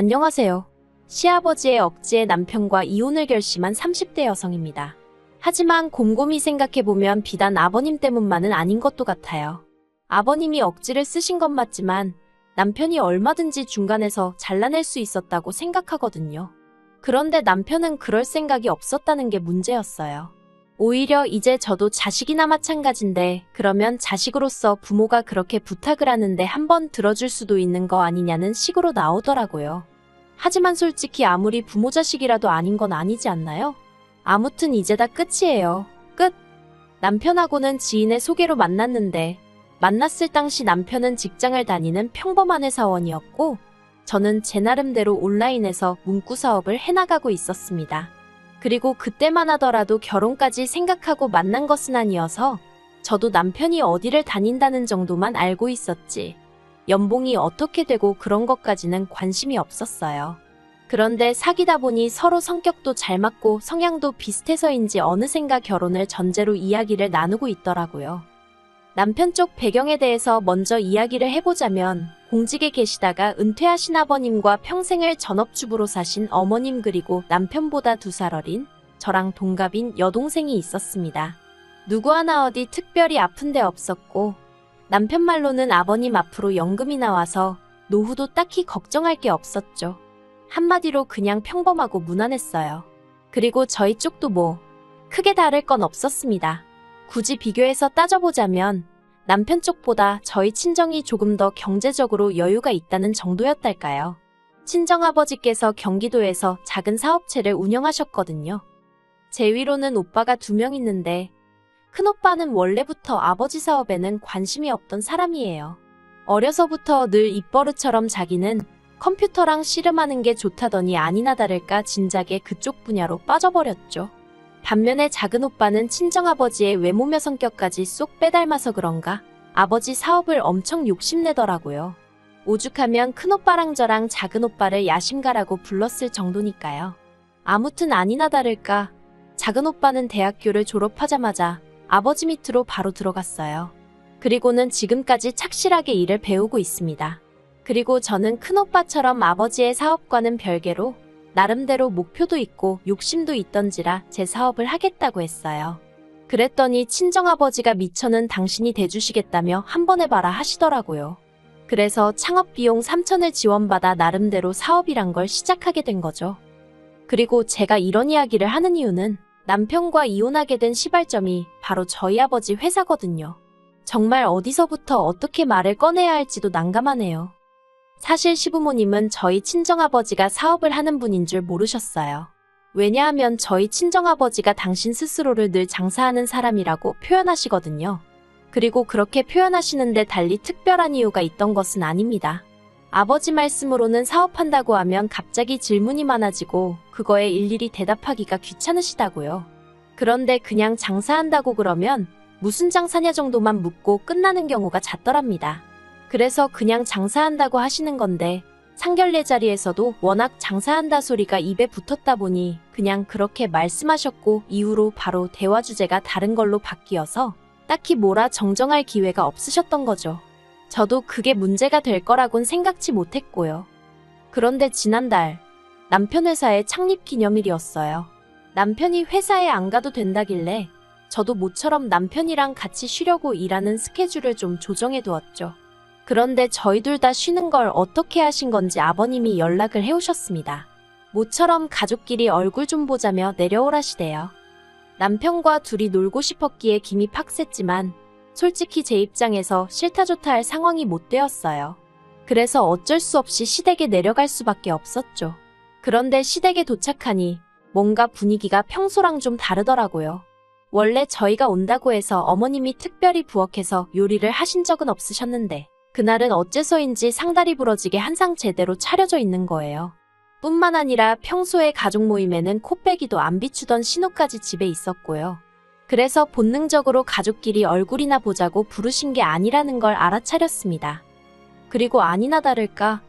안녕하세요. 시아버지의 억지에 남편과 이혼을 결심한 30대 여성입니다. 하지만 곰곰이 생각해보면 비단 아버님 때문만은 아닌 것도 같아요. 아버님이 억지를 쓰신 건 맞지만 남편이 얼마든지 중간에서 잘라낼 수 있었다고 생각하거든요. 그런데 남편은 그럴 생각이 없었다는 게 문제였어요. 오히려 이제 저도 자식이나 마찬가지인데 그러면 자식으로서 부모가 그렇게 부탁을 하는데 한번 들어줄 수도 있는 거 아니냐는 식으로 나오더라고요. 하지만 솔직히 아무리 부모 자식이라도 아닌 건 아니지 않나요? 아무튼 이제 다 끝이에요. 끝! 남편하고는 지인의 소개로 만났는데 만났을 당시 남편은 직장을 다니는 평범한 회사원이었고 저는 제 나름대로 온라인에서 문구 사업을 해나가고 있었습니다. 그리고 그때만 하더라도 결혼까지 생각하고 만난 것은 아니어서 저도 남편이 어디를 다닌다는 정도만 알고 있었지 연봉이 어떻게 되고 그런 것까지는 관심이 없었어요. 그런데 사귀다 보니 서로 성격도 잘 맞고 성향도 비슷해서인지 어느샌가 결혼을 전제로 이야기를 나누고 있더라고요. 남편 쪽 배경에 대해서 먼저 이야기를 해보자면 공직에 계시다가 은퇴하신 아버님과 평생을 전업주부로 사신 어머님 그리고 남편보다 2살 어린 저랑 동갑인 여동생이 있었습니다. 누구 하나 어디 특별히 아픈 데 없었고 남편 말로는 아버님 앞으로 연금이 나와서 노후도 딱히 걱정할 게 없었죠. 한마디로 그냥 평범하고 무난했어요. 그리고 저희 쪽도 뭐 크게 다를 건 없었습니다. 굳이 비교해서 따져보자면 남편 쪽보다 저희 친정이 조금 더 경제적으로 여유가 있다는 정도였달까요. 친정아버지께서 경기도에서 작은 사업체를 운영하셨거든요. 제 위로는 오빠가 2명 있는데 큰오빠는 원래부터 아버지 사업에는 관심이 없던 사람이에요. 어려서부터 늘 입버릇처럼 자기는 컴퓨터랑 씨름하는 게 좋다더니 아니나 다를까 진작에 그쪽 분야로 빠져버렸죠. 반면에 작은 오빠는 친정아버지의 외모며 성격까지 쏙 빼닮아서 그런가 아버지 사업을 엄청 욕심내더라고요. 오죽하면 큰오빠랑 저랑 작은 오빠를 야심가라고 불렀을 정도니까요. 아무튼 아니나 다를까 작은 오빠는 대학교를 졸업하자마자 아버지 밑으로 바로 들어갔어요. 그리고는 지금까지 착실하게 일을 배우고 있습니다. 그리고 저는 큰오빠처럼 아버지의 사업과는 별개로 나름대로 목표도 있고 욕심도 있던지라 제 사업을 하겠다고 했어요. 그랬더니 친정아버지가 미처는 당신이 대주시겠다며 한번 해봐라 하시더라고요. 그래서 창업비용 3천을 지원받아 나름대로 사업이란 걸 시작하게 된 거죠. 그리고 제가 이런 이야기를 하는 이유는 남편과 이혼하게 된 시발점이 바로 저희 아버지 회사거든요. 정말 어디서부터 어떻게 말을 꺼내야 할지도 난감하네요. 사실 시부모님은 저희 친정아버지가 사업을 하는 분인 줄 모르셨어요. 왜냐하면 저희 친정아버지가 당신 스스로를 늘 장사하는 사람이라고 표현하시거든요. 그리고 그렇게 표현하시는데 달리 특별한 이유가 있던 것은 아닙니다. 아버지 말씀으로는 사업한다고 하면 갑자기 질문이 많아지고 그거에 일일이 대답하기가 귀찮으시다고요. 그런데 그냥 장사한다고 그러면 무슨 장사냐 정도만 묻고 끝나는 경우가 잦더랍니다. 그래서 그냥 장사한다고 하시는 건데 상견례 자리에서도 워낙 장사한다 소리가 입에 붙었다 보니 그냥 그렇게 말씀하셨고 이후로 바로 대화 주제가 다른 걸로 바뀌어서 딱히 뭐라 정정할 기회가 없으셨던 거죠. 저도 그게 문제가 될 거라곤 생각지 못했고요. 그런데 지난달 남편 회사의 창립 기념일이었어요. 남편이 회사에 안 가도 된다길래 저도 모처럼 남편이랑 같이 쉬려고 일하는 스케줄을 좀 조정해 두었죠. 그런데 저희 둘 다 쉬는 걸 어떻게 하신 건지 아버님이 연락을 해오셨습니다. 모처럼 가족끼리 얼굴 좀 보자며 내려오라시대요. 남편과 둘이 놀고 싶었기에 김이 팍셌지만 솔직히 제 입장에서 싫다 좋다 할 상황이 못 되었어요. 그래서 어쩔 수 없이 시댁에 내려갈 수밖에 없었죠. 그런데 시댁에 도착하니 뭔가 분위기가 평소랑 좀 다르더라고요. 원래 저희가 온다고 해서 어머님이 특별히 부엌에서 요리를 하신 적은 없으셨는데 그날은 어째서인지 상다리 부러지게 한상 제대로 차려져 있는 거예요. 뿐만 아니라 평소에 가족 모임에는 코빼기도 안 비추던 신우까지 집에 있었고요. 그래서 본능적으로 가족끼리 얼굴이나 보자고 부르신 게 아니라는 걸 알아차렸습니다. 그리고 아니나 다를까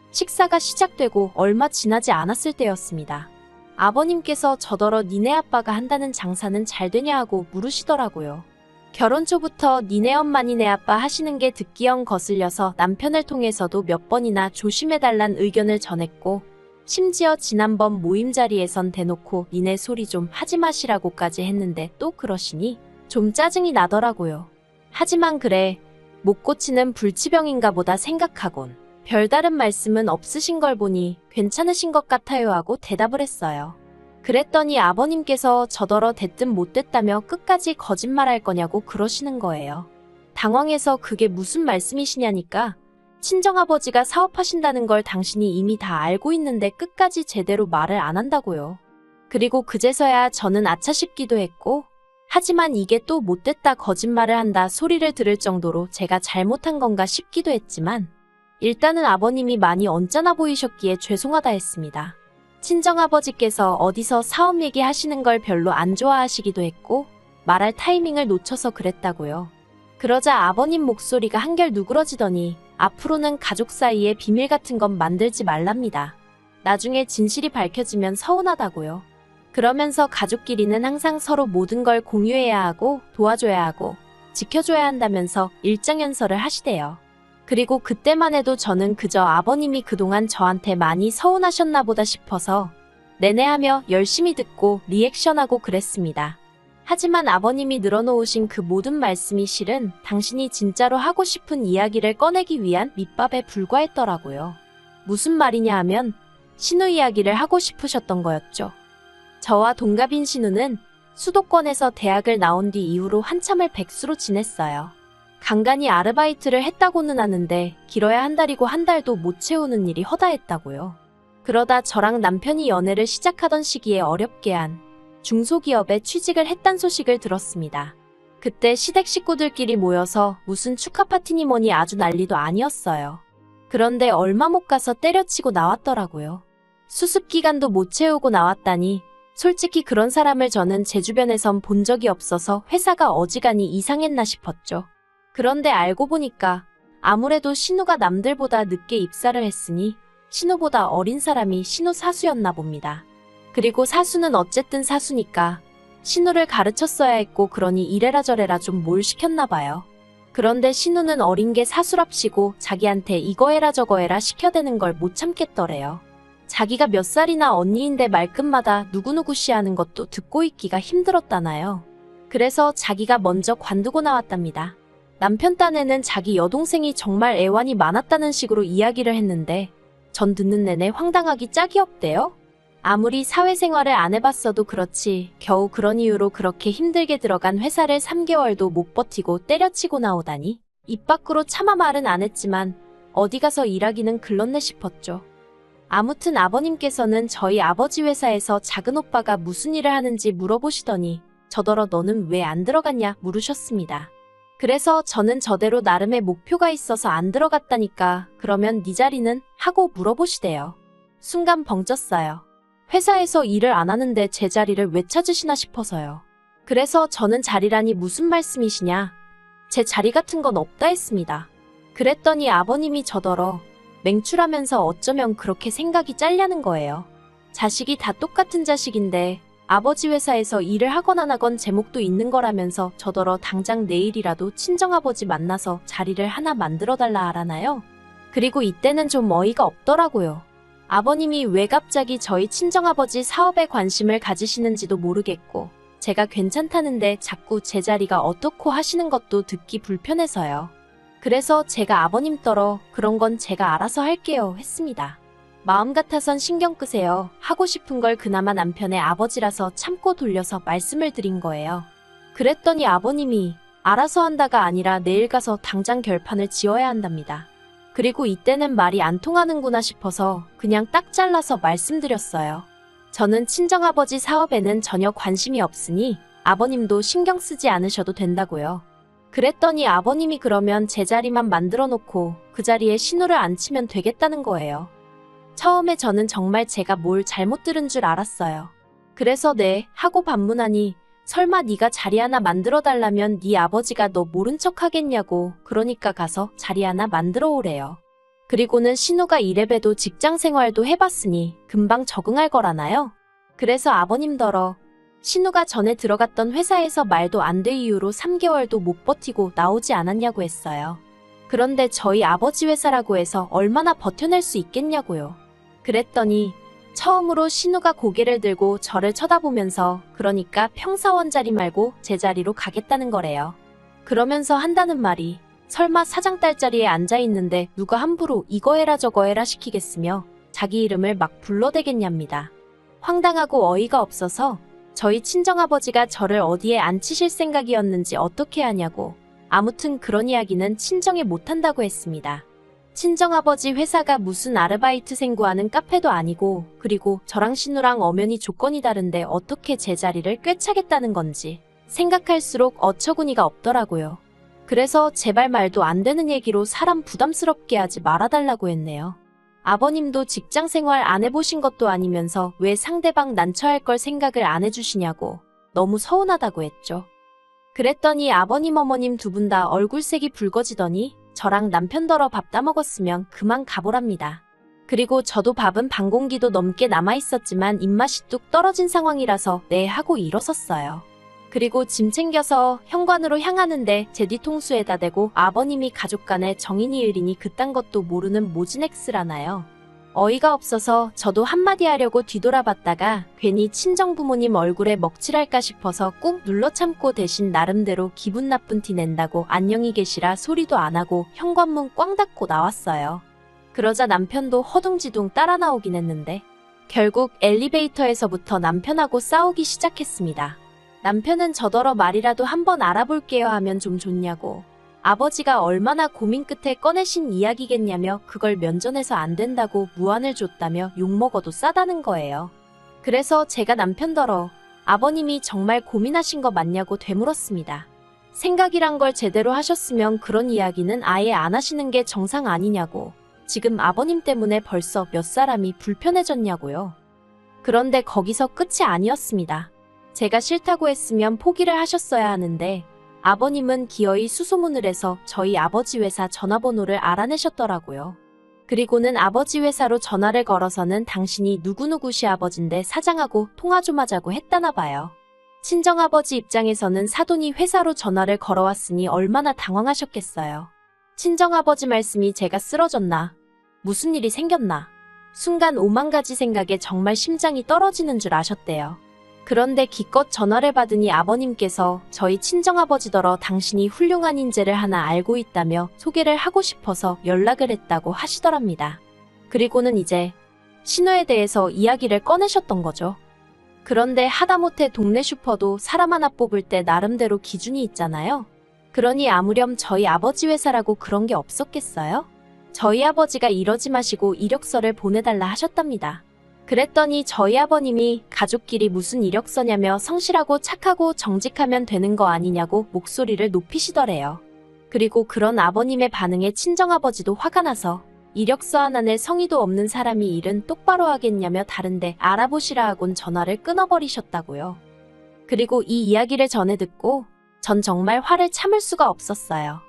식사가 시작되고 얼마 지나지 않았을 때였습니다. 아버님께서 저더러 니네 아빠가 한다는 장사는 잘 되냐 하고 물으시더라고요. 결혼 초부터 니네 엄마 니네 아빠 하시는 게 듣기영 거슬려서 남편을 통해서도 몇 번이나 조심해달란 의견을 전했고 심지어 지난번 모임 자리에선 대놓고 니네 소리 좀 하지 마시라고까지 했는데 또 그러시니 좀 짜증이 나더라고요. 하지만 그래, 못 고치는 불치병인가 보다 생각하곤 별다른 말씀은 없으신 걸 보니 괜찮으신 것 같아요 하고 대답을 했어요. 그랬더니 아버님께서 저더러 됐든 못됐다며 끝까지 거짓말할 거냐고 그러시는 거예요. 당황해서 그게 무슨 말씀이시냐니까 친정아버지가 사업하신다는 걸 당신이 이미 다 알고 있는데 끝까지 제대로 말을 안 한다고요. 그리고 그제서야 저는 아차 싶기도 했고 하지만 이게 또 못됐다 거짓말을 한다 소리를 들을 정도로 제가 잘못한 건가 싶기도 했지만 일단은 아버님이 많이 언짢아 보이셨기에 죄송하다 했습니다. 친정아버지께서 어디서 사업 얘기하시는 걸 별로 안 좋아하시기도 했고 말할 타이밍을 놓쳐서 그랬다고요. 그러자 아버님 목소리가 한결 누그러지더니 앞으로는 가족 사이에 비밀 같은 건 만들지 말랍니다. 나중에 진실이 밝혀지면 서운하다고요. 그러면서 가족끼리는 항상 서로 모든 걸 공유해야 하고 도와줘야 하고 지켜줘야 한다면서 일장연설을 하시대요. 그리고 그때만 해도 저는 그저 아버님이 그동안 저한테 많이 서운하셨나 보다 싶어서 내내 하며 열심히 듣고 리액션하고 그랬습니다. 하지만 아버님이 늘어놓으신 그 모든 말씀이 실은 당신이 진짜로 하고 싶은 이야기를 꺼내기 위한 밑밥에 불과했더라고요. 무슨 말이냐 하면 신우 이야기를 하고 싶으셨던 거였죠. 저와 동갑인 신우는 수도권에서 대학을 나온 뒤 이후로 한참을 백수로 지냈어요. 간간히 아르바이트를 했다고는 하는데 길어야 한 달이고 한 달도 못 채우는 일이 허다했다고요. 그러다 저랑 남편이 연애를 시작하던 시기에 어렵게 한 중소기업에 취직을 했단 소식을 들었습니다. 그때 시댁 식구들끼리 모여서 무슨 축하 파티니 뭐니 아주 난리도 아니었어요. 그런데 얼마 못 가서 때려치고 나왔더라고요. 수습기간도 못 채우고 나왔다니 솔직히 그런 사람을 저는 제 주변에선 본 적이 없어서 회사가 어지간히 이상했나 싶었죠. 그런데 알고 보니까 아무래도 신우가 남들보다 늦게 입사를 했으니 신우보다 어린 사람이 신우 사수였나 봅니다. 그리고 사수는 어쨌든 사수니까 신우를 가르쳤어야 했고 그러니 이래라 저래라 좀 뭘 시켰나 봐요. 그런데 신우는 어린 게 사수랍시고 자기한테 이거 해라 저거 해라 시켜대는 걸 못 참겠더래요. 자기가 몇 살이나 언니인데 말끝마다 누구누구 씨 하는 것도 듣고 있기가 힘들었다나요. 그래서 자기가 먼저 관두고 나왔답니다. 남편 딴에는 자기 여동생이 정말 애완이 많았다는 식으로 이야기를 했는데 전 듣는 내내 황당하기 짝이 없대요. 아무리 사회생활을 안 해봤어도 그렇지 겨우 그런 이유로 그렇게 힘들게 들어간 회사를 3개월도 못 버티고 때려치고 나오다니 입 밖으로 차마 말은 안 했지만 어디 가서 일하기는 글렀네 싶었죠. 아무튼 아버님께서는 저희 아버지 회사에서 작은 오빠가 무슨 일을 하는지 물어보시더니 저더러 너는 왜 안 들어갔냐 물으셨습니다. 그래서 저는 저대로 나름의 목표가 있어서 안 들어갔다니까 그러면 네 자리는? 하고 물어보시대요. 순간 벙쪘어요. 회사에서 일을 안 하는데 제 자리를 왜 찾으시나 싶어서요. 그래서 저는 자리라니 무슨 말씀이시냐. 제 자리 같은 건 없다 했습니다. 그랬더니 아버님이 저더러 맹출하면서 어쩌면 그렇게 생각이 짤려는 거예요. 자식이 다 똑같은 자식인데 아버지 회사에서 일을 하건 안 하건 제목도 있는 거라면서 저더러 당장 내일이라도 친정아버지 만나서 자리를 하나 만들어달라 하라나요? 그리고 이때는 좀 어이가 없더라고요. 아버님이 왜 갑자기 저희 친정아버지 사업에 관심을 가지시는지도 모르겠고 제가 괜찮다는데 자꾸 제 자리가 어떻고 하시는 것도 듣기 불편해서요. 그래서 제가 아버님 떨어 그런 건 제가 알아서 할게요 했습니다. 마음 같아선 신경 끄세요 하고 싶은 걸 그나마 남편의 아버지라서 참고 돌려서 말씀을 드린 거예요. 그랬더니 아버님이 알아서 한다가 아니라 내일 가서 당장 결판을 지어야 한답니다. 그리고 이때는 말이 안 통하는구나 싶어서 그냥 딱 잘라서 말씀드렸어요. 저는 친정아버지 사업에는 전혀 관심이 없으니 아버님도 신경 쓰지 않으셔도 된다고요. 그랬더니 아버님이 그러면 제 자리만 만들어 놓고 그 자리에 신우를 앉히면 되겠다는 거예요. 처음에 저는 정말 제가 뭘 잘못 들은 줄 알았어요. 그래서 네 하고 반문하니 설마 네가 자리 하나 만들어 달라면 네 아버지가 너 모른 척 하겠냐고 그러니까 가서 자리 하나 만들어 오래요. 그리고는 신우가 이래봬도 직장 생활도 해봤으니 금방 적응할 거라나요? 그래서 아버님더러 신우가 전에 들어갔던 회사에서 말도 안 될 이유로 3개월도 못 버티고 나오지 않았냐고 했어요. 그런데 저희 아버지 회사라고 해서 얼마나 버텨낼 수 있겠냐고요. 그랬더니 처음으로 신우가 고개를 들고 저를 쳐다보면서 그러니까 평사원 자리 말고 제 자리로 가겠다는 거래요. 그러면서 한다는 말이 설마 사장 딸 자리에 앉아있는데 누가 함부로 이거 해라 저거 해라 시키겠으며 자기 이름을 막 불러대겠냐입니다. 황당하고 어이가 없어서 저희 친정아버지가 저를 어디에 앉히실 생각이었는지 어떻게 하냐고 아무튼 그런 이야기는 친정에 못한다고 했습니다. 친정아버지 회사가 무슨 아르바이트생 구하는 카페도 아니고 그리고 저랑 신우랑 엄연히 조건이 다른데 어떻게 제 자리를 꿰차겠다는 건지 생각할수록 어처구니가 없더라고요. 그래서 제발 말도 안 되는 얘기로 사람 부담스럽게 하지 말아달라고 했네요. 아버님도 직장 생활 안 해보신 것도 아니면서 왜 상대방 난처할 걸 생각을 안 해주시냐고 너무 서운하다고 했죠. 그랬더니 아버님 어머님 두 분 다 얼굴색이 붉어지더니 저랑 남편더러 밥 따먹었으면 그만 가보랍니다. 그리고 저도 밥은 반 공기도 넘게 남아있었지만 입맛이 뚝 떨어진 상황이라서 네 하고 일어섰어요. 그리고 짐 챙겨서 현관으로 향하는데 제 뒤통수에다 대고 아버님이 가족 간에 정인이 을이니 그딴 것도 모르는 모진엑스라나요. 어이가 없어서 저도 한마디 하려고 뒤돌아봤다가 괜히 친정부모님 얼굴에 먹칠할까 싶어서 꾹 눌러 참고 대신 나름대로 기분 나쁜 티 낸다고 안녕히 계시라 소리도 안 하고 현관문 꽝 닫고 나왔어요. 그러자 남편도 허둥지둥 따라 나오긴 했는데 결국 엘리베이터에서부터 남편하고 싸우기 시작했습니다. 남편은 저더러 말이라도 한번 알아볼게요 하면 좀 좋냐고 아버지가 얼마나 고민 끝에 꺼내신 이야기겠냐며 그걸 면전에서 안 된다고 무안을 줬다며 욕먹어도 싸다는 거예요. 그래서 제가 남편더러 아버님이 정말 고민하신 거 맞냐고 되물었습니다. 생각이란 걸 제대로 하셨으면 그런 이야기는 아예 안 하시는 게 정상 아니냐고 지금 아버님 때문에 벌써 몇 사람이 불편해졌냐고요. 그런데 거기서 끝이 아니었습니다. 제가 싫다고 했으면 포기를 하셨어야 하는데 아버님은 기어이 수소문을 해서 저희 아버지 회사 전화번호를 알아내셨더라고요. 그리고는 아버지 회사로 전화를 걸어서는 당신이 누구누구 시아버지인데 사장하고 통화 좀 하자고 했다나 봐요. 친정아버지 입장에서는 사돈이 회사로 전화를 걸어왔으니 얼마나 당황하셨겠어요. 친정아버지 말씀이 제가 쓰러졌나? 무슨 일이 생겼나? 순간 오만 가지 생각에 정말 심장이 떨어지는 줄 아셨대요. 그런데 기껏 전화를 받으니 아버님께서 저희 친정아버지더러 당신이 훌륭한 인재를 하나 알고 있다며 소개를 하고 싶어서 연락을 했다고 하시더랍니다. 그리고는 이제 신우에 대해서 이야기를 꺼내셨던 거죠. 그런데 하다못해 동네 슈퍼도 사람 하나 뽑을 때 나름대로 기준이 있잖아요. 그러니 아무렴 저희 아버지 회사라고 그런 게 없었겠어요? 저희 아버지가 이러지 마시고 이력서를 보내달라 하셨답니다. 그랬더니 저희 아버님이 가족끼리 무슨 이력서냐며 성실하고 착하고 정직하면 되는 거 아니냐고 목소리를 높이시더래요. 그리고 그런 아버님의 반응에 친정아버지도 화가 나서 이력서 하나에 성의도 없는 사람이 일은 똑바로 하겠냐며 다른데 알아보시라 하곤 전화를 끊어버리셨다고요. 그리고 이 이야기를 전해 듣고 전 정말 화를 참을 수가 없었어요.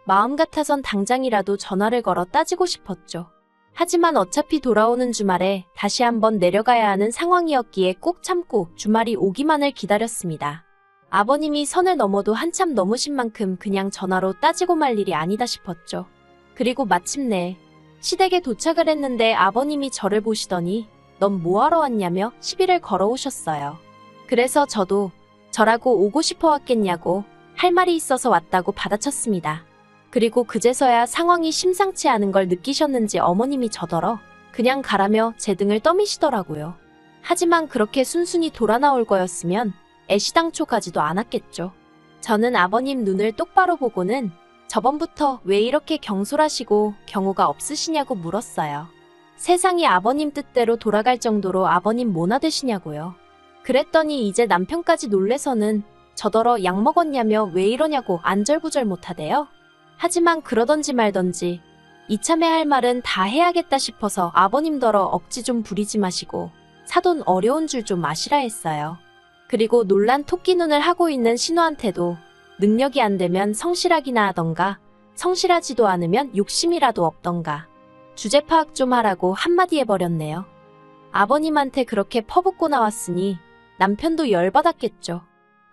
마음 같아선 당장이라도 전화를 걸어 따지고 싶었죠. 하지만 어차피 돌아오는 주말에 다시 한번 내려가야 하는 상황이었기에 꼭 참고 주말이 오기만을 기다렸습니다. 아버님이 선을 넘어도 한참 넘으신 만큼 그냥 전화로 따지고 말 일이 아니다 싶었죠. 그리고 마침내 시댁에 도착을 했는데 아버님이 저를 보시더니 넌 뭐하러 왔냐며 시비를 걸어오셨어요. 그래서 저도 저라고 오고 싶어 왔겠냐고 할 말이 있어서 왔다고 받아쳤습니다. 그리고 그제서야 상황이 심상치 않은 걸 느끼셨는지 어머님이 저더러 그냥 가라며 제 등을 떠미시더라고요. 하지만 그렇게 순순히 돌아 나올 거였으면 애시당초 가지도 않았겠죠. 저는 아버님 눈을 똑바로 보고는 저번부터 왜 이렇게 경솔하시고 경우가 없으시냐고 물었어요. 세상이 아버님 뜻대로 돌아갈 정도로 아버님 뭐나 되시냐고요. 그랬더니 이제 남편까지 놀래서는 저더러 약 먹었냐며 왜 이러냐고 안절부절 못하대요. 하지만 그러던지 말던지 이참에 할 말은 다 해야겠다 싶어서 아버님더러 억지 좀 부리지 마시고 사돈 어려운 줄 좀 아시라 했어요. 그리고 놀란 토끼 눈을 하고 있는 신우한테도 능력이 안 되면 성실하기나 하던가 성실하지도 않으면 욕심이라도 없던가 주제 파악 좀 하라고 한마디 해버렸네요. 아버님한테 그렇게 퍼붓고 나왔으니 남편도 열받았겠죠.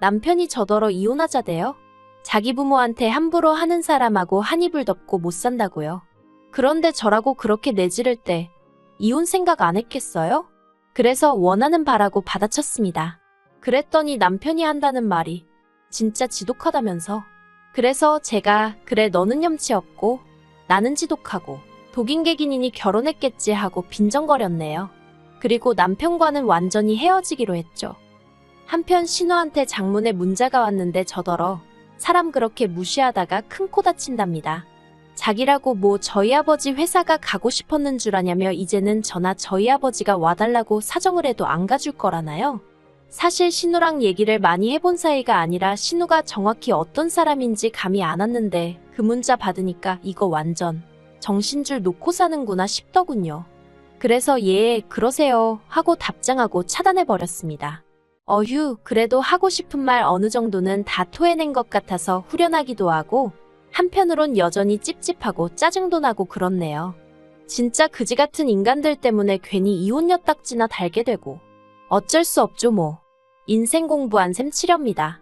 남편이 저더러 이혼하자대요. 자기 부모한테 함부로 하는 사람하고 한 입을 덮고 못 산다고요. 그런데 저라고 그렇게 내지를 때 이혼 생각 안 했겠어요? 그래서 원하는 바라고 받아쳤습니다. 그랬더니 남편이 한다는 말이 진짜 지독하다면서. 그래서 제가 그래 너는 염치 없고 나는 지독하고 독인객인이니 결혼했겠지 하고 빈정거렸네요. 그리고 남편과는 완전히 헤어지기로 했죠. 한편 신우한테 장문의 문자가 왔는데 저더러 사람 그렇게 무시하다가 큰 코 다친답니다. 자기라고 뭐 저희 아버지 회사가 가고 싶었는 줄 아냐며 이제는 저나 저희 아버지가 와달라고 사정을 해도 안 가줄 거라나요? 사실 신우랑 얘기를 많이 해본 사이가 아니라 신우가 정확히 어떤 사람인지 감이 안 왔는데 그 문자 받으니까 이거 완전 정신줄 놓고 사는구나 싶더군요. 그래서 예, 그러세요 하고 답장하고 차단해버렸습니다. 어휴, 그래도 하고 싶은 말 어느 정도는 다 토해낸 것 같아서 후련하기도 하고 한편으론 여전히 찝찝하고 짜증도 나고 그렇네요. 진짜 그지 같은 인간들 때문에 괜히 이혼녀 딱지나 달게 되고 어쩔 수 없죠 뭐. 인생 공부한 셈 치렵니다.